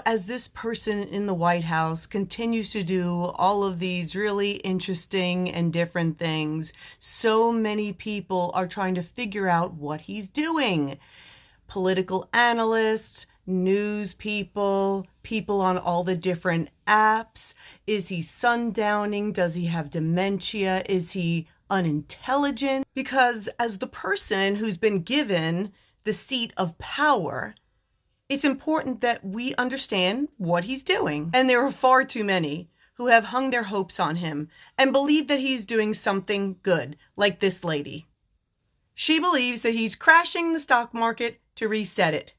As this person in the White House continues to do all of these really interesting and different things, so many people are trying to figure out what he's doing. Political analysts, news people, people on all the different apps. Is he sundowning? Does he have dementia? Is he unintelligent? Because as the person who's been given the seat of power, it's important that we understand what he's doing. And there are far too many who have hung their hopes on him and believe that he's doing something good, like this lady. She believes that he's crashing the stock market to reset it.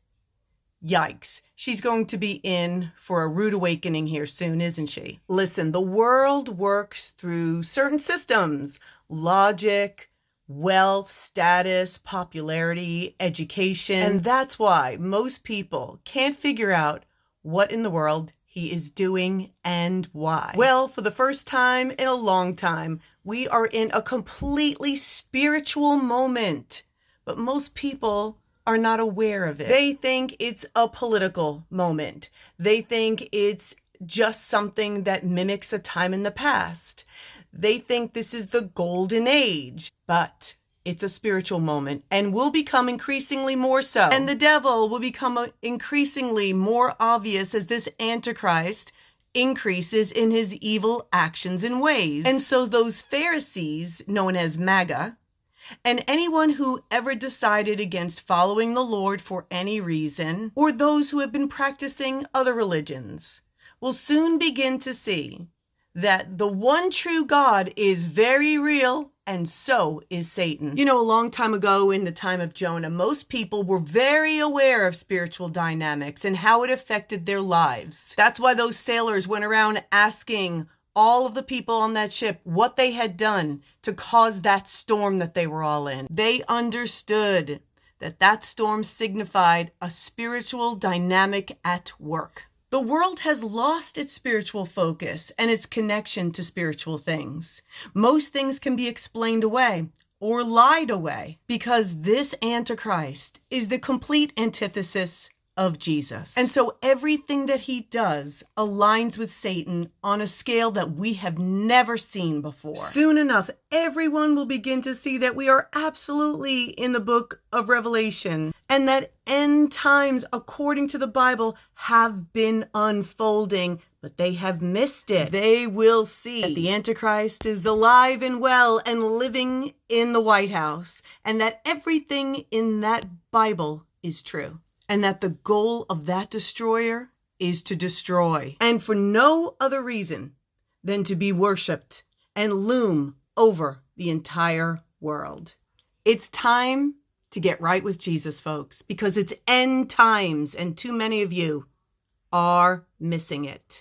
Yikes. She's going to be in for a rude awakening here soon, isn't she? Listen, the world works through certain systems: logic, wealth, status, popularity, education. And that's why most people can't figure out what in the world he is doing and why. Well, for the first time in a long time, we are in a completely spiritual moment, but most people are not aware of it. They think it's a political moment. They think it's just something that mimics a time in the past. They think this is the golden age, but it's a spiritual moment and will become increasingly more so. And the devil will become increasingly more obvious as this Antichrist increases in his evil actions and ways. And so those Pharisees, known as MAGA, and anyone who ever decided against following the Lord for any reason, or those who have been practicing other religions, will soon begin to see that the one true God is very real, and so is Satan. A long time ago, in the time of Jonah, most people were very aware of spiritual dynamics and how it affected their lives. That's why those sailors went around asking all of the people on that ship what they had done to cause that storm that they were all in. They understood that storm signified a spiritual dynamic at work. The world has lost its spiritual focus and its connection to spiritual things. Most things can be explained away or lied away because this Antichrist is the complete antithesis of Jesus. And so everything that he does aligns with Satan on a scale that we have never seen before. Soon enough, everyone will begin to see that we are absolutely in the book of Revelation and that end times, according to the Bible, have been unfolding, but they have missed it. They will see that the Antichrist is alive and well and living in the White House, and that everything in that Bible is true. And that the goal of that destroyer is to destroy, and for no other reason than to be worshipped and loom over the entire world. It's time to get right with Jesus, folks, because it's end times, and too many of you are missing it.